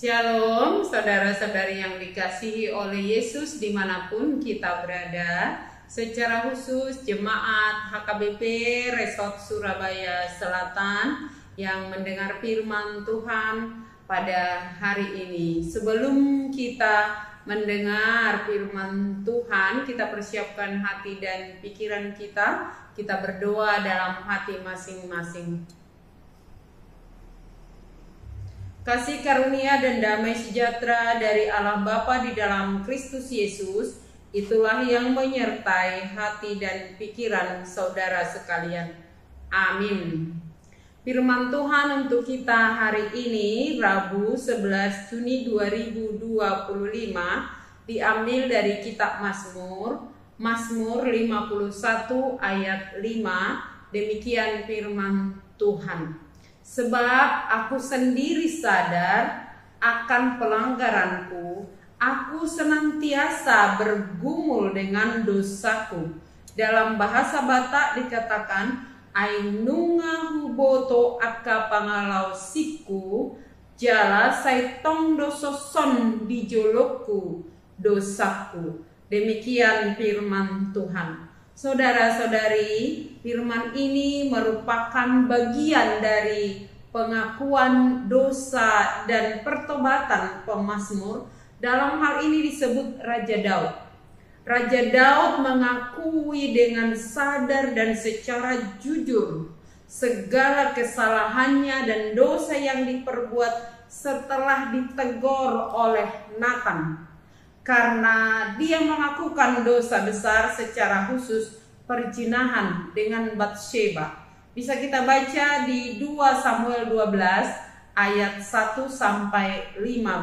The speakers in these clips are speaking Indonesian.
Shalom, saudara-saudari yang dikasihi oleh Yesus dimanapun kita berada. Secara khusus jemaat HKBP Resort Surabaya Selatan yang mendengar firman Tuhan pada hari ini. Sebelum kita mendengar firman Tuhan, kita persiapkan hati dan pikiran kita. Kita berdoa dalam hati masing-masing. Kasih karunia dan damai sejahtera dari Allah Bapa di dalam Kristus Yesus, itulah yang menyertai hati dan pikiran saudara sekalian. Amin. Firman Tuhan untuk kita hari ini, Rabu 11 Juni 2025, diambil dari kitab Mazmur, Mazmur 51 ayat 5, demikian firman Tuhan. Sebab aku sendiri sadar akan pelanggaranku, aku senantiasa bergumul dengan dosaku. Dalam bahasa Batak dikatakan, Ainunga huboto aka pangalau siku, jala saitong dososon di jolokku dosaku. Demikian firman Tuhan. Saudara-saudari, firman ini merupakan bagian dari pengakuan dosa dan pertobatan pemazmur. Dalam hal ini disebut Raja Daud. Raja Daud mengakui dengan sadar dan secara jujur segala kesalahannya dan dosa yang diperbuat setelah ditegur oleh Nathan. Karena dia melakukan dosa besar, secara khusus perzinahan dengan Batsheba. Bisa kita baca di 2 Samuel 12 ayat 1 sampai 15.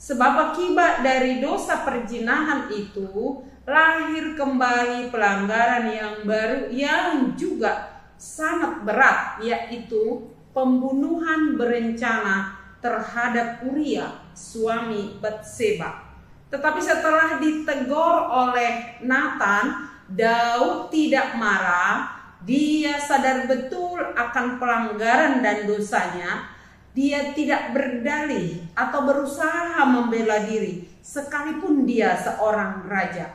Sebab akibat dari dosa perzinahan itu lahir kembali pelanggaran yang baru yang juga sangat berat, yaitu pembunuhan berencana terhadap Uria, suami Batsheba. Tetapi setelah ditegur oleh Nathan, Daud tidak marah. Dia sadar betul akan pelanggaran dan dosanya. Dia tidak berdalih atau berusaha membela diri, sekalipun dia seorang raja.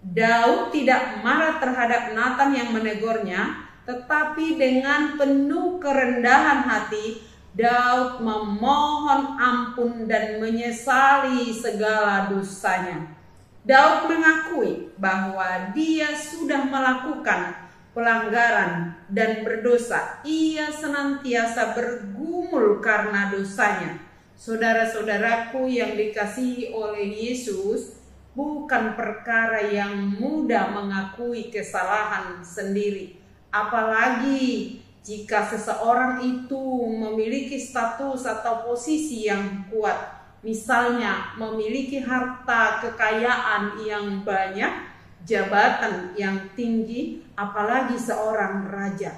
Daud tidak marah terhadap Nathan yang menegurnya, tetapi dengan penuh kerendahan hati, Daud memohon ampun dan menyesali segala dosanya. Daud mengakui bahwa dia sudah melakukan pelanggaran dan berdosa. Ia senantiasa bergumul karena dosanya. Saudara-saudaraku yang dikasihi oleh Yesus, bukan perkara yang mudah mengakui kesalahan sendiri. Apalagi jika seseorang itu memiliki status atau posisi yang kuat, misalnya memiliki harta kekayaan yang banyak, jabatan yang tinggi, apalagi seorang raja.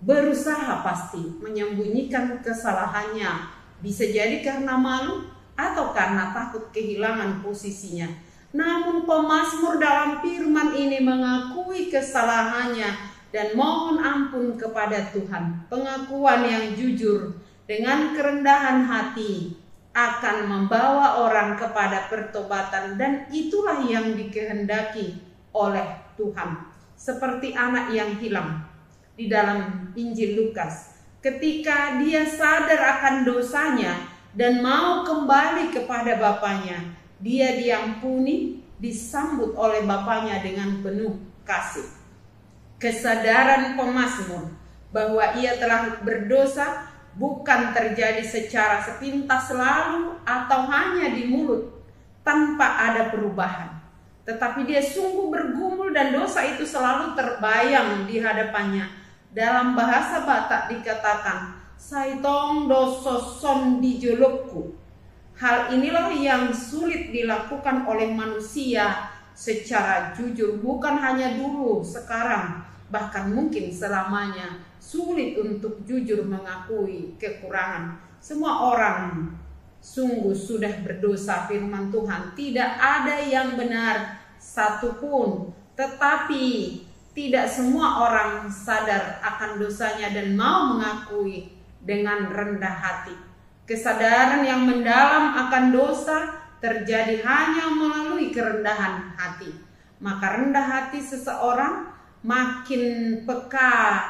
Berusaha pasti menyembunyikan kesalahannya, bisa jadi karena malu atau karena takut kehilangan posisinya. Namun pemazmur dalam firman ini mengakui kesalahannya dan mohon ampun kepada Tuhan. Pengakuan yang jujur dengan kerendahan hati akan membawa orang kepada pertobatan, dan itulah yang dikehendaki oleh Tuhan. Seperti anak yang hilang di dalam Injil Lukas. Ketika dia sadar akan dosanya dan mau kembali kepada bapaknya, dia diampuni, disambut oleh bapaknya dengan penuh kasih. Kesadaran pemazmur bahwa ia telah berdosa bukan terjadi secara sepintas lalu atau hanya di mulut tanpa ada perubahan, tetapi dia sungguh bergumul dan dosa itu selalu terbayang di hadapannya. Dalam bahasa Batak dikatakan, saitong dososon di jolokku. Hal inilah yang sulit dilakukan oleh manusia secara jujur, bukan hanya dulu, sekarang, bahkan mungkin selamanya. Sulit untuk jujur mengakui kekurangan. Semua orang sungguh sudah berdosa, firman Tuhan. Tidak ada yang benar satupun. Tetapi tidak semua orang sadar akan dosanya dan mau mengakui dengan rendah hati. Kesadaran yang mendalam akan dosa terjadi hanya melalui kerendahan hati. Maka rendah hati seseorang, makin peka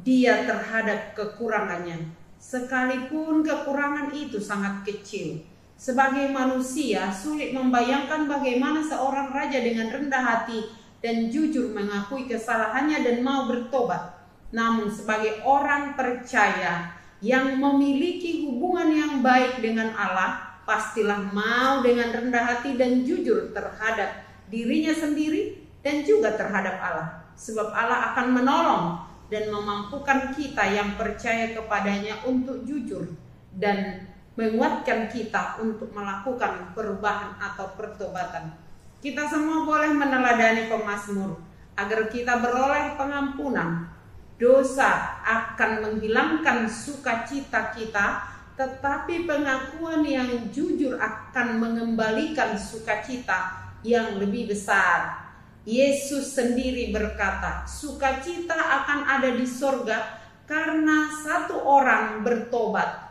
dia terhadap kekurangannya, sekalipun kekurangan itu sangat kecil. Sebagai manusia, sulit membayangkan bagaimana seorang raja dengan rendah hati dan jujur mengakui kesalahannya dan mau bertobat. Namun sebagai orang percaya yang memiliki hubungan yang baik dengan Allah, pastilah mau dengan rendah hati dan jujur terhadap dirinya sendiri dan juga terhadap Allah. Sebab Allah akan menolong dan memampukan kita yang percaya kepadanya untuk jujur dan menguatkan kita untuk melakukan perubahan atau pertobatan. Kita semua boleh meneladani pemazmur agar kita beroleh pengampunan. Dosa akan menghilangkan sukacita kita, tetapi pengakuan yang jujur akan mengembalikan sukacita yang lebih besar. Yesus sendiri berkata, sukacita akan ada di sorga karena satu orang bertobat,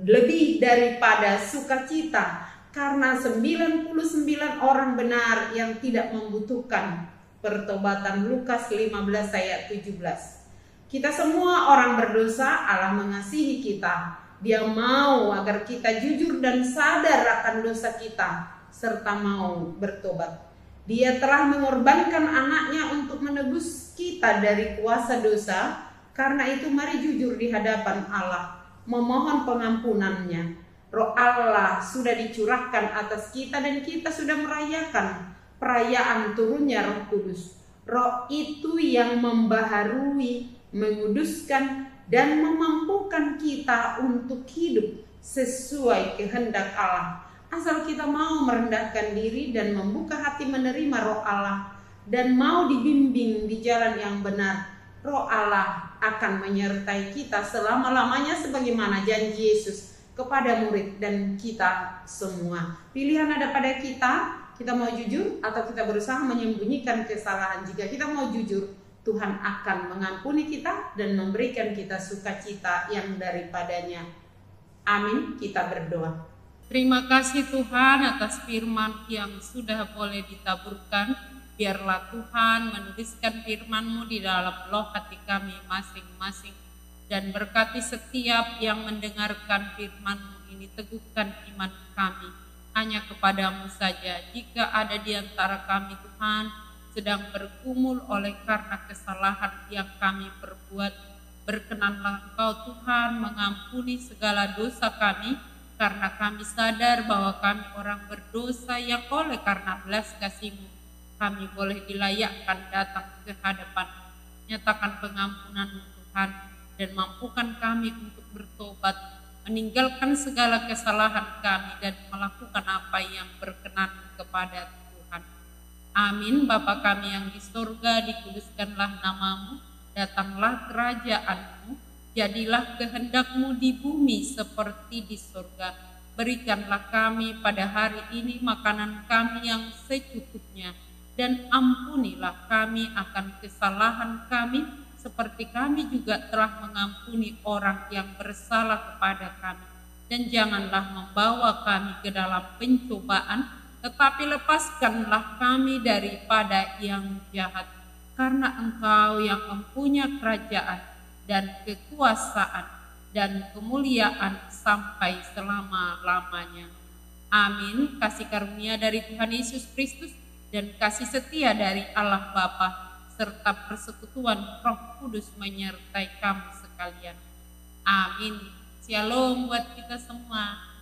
lebih daripada sukacita karena 99 orang benar yang tidak membutuhkan pertobatan. Lukas 15 ayat 17. Kita semua orang berdosa, Allah mengasihi kita. Dia mau agar kita jujur dan sadar akan dosa kita serta mau bertobat. Dia telah mengorbankan anaknya untuk menebus kita dari kuasa dosa. Karena itu mari jujur di hadapan Allah, memohon pengampunannya. Roh Allah sudah dicurahkan atas kita dan kita sudah merayakan perayaan turunnya Roh Kudus. Roh itu yang membaharui, menguduskan dan memampukan kita untuk hidup sesuai kehendak Allah. Asal kita mau merendahkan diri dan membuka hati menerima Roh Allah dan mau dibimbing di jalan yang benar, Roh Allah akan menyertai kita selama-lamanya sebagaimana janji Yesus kepada murid dan kita semua. Pilihan ada pada kita mau jujur atau kita berusaha menyembunyikan kesalahan. Jika kita mau jujur, Tuhan akan mengampuni kita dan memberikan kita sukacita yang daripadanya. Amin. Kita berdoa. Terima kasih Tuhan atas firman yang sudah boleh ditaburkan. Biarlah Tuhan menuliskan firman-Mu di dalam loh hati kami masing-masing. Dan berkati setiap yang mendengarkan firman-Mu ini, teguhkan iman kami hanya kepadamu saja. Jika ada di antara kami Tuhan sedang bergumul oleh karena kesalahan yang kami perbuat, berkenanlah Engkau Tuhan mengampuni segala dosa kami, karena kami sadar bahwa kami orang berdosa yang oleh karena belas kasih-Mu kami boleh dilayakkan datang ke hadapan. Nyatakan pengampunan Tuhan dan mampukan kami untuk bertobat, meninggalkan segala kesalahan kami dan melakukan apa yang berkenan kepada Tuhan. Amin. Bapa kami yang di surga, dikuduskanlah nama-Mu, datanglah kerajaan-Mu, jadilah kehendak-Mu di bumi seperti di surga. Berikanlah kami pada hari ini makanan kami yang secukupnya, dan ampunilah kami akan kesalahan kami, seperti kami juga telah mengampuni orang yang bersalah kepada kami. Dan janganlah membawa kami ke dalam pencobaan, tetapi lepaskanlah kami daripada yang jahat. Karena Engkau yang mempunyai kerajaan dan kekuasaan dan kemuliaan sampai selama-lamanya. Amin. Kasih karunia dari Tuhan Yesus Kristus dan kasih setia dari Allah Bapa serta persekutuan Roh Kudus menyertai kamu sekalian. Amin. Shalom buat kita semua.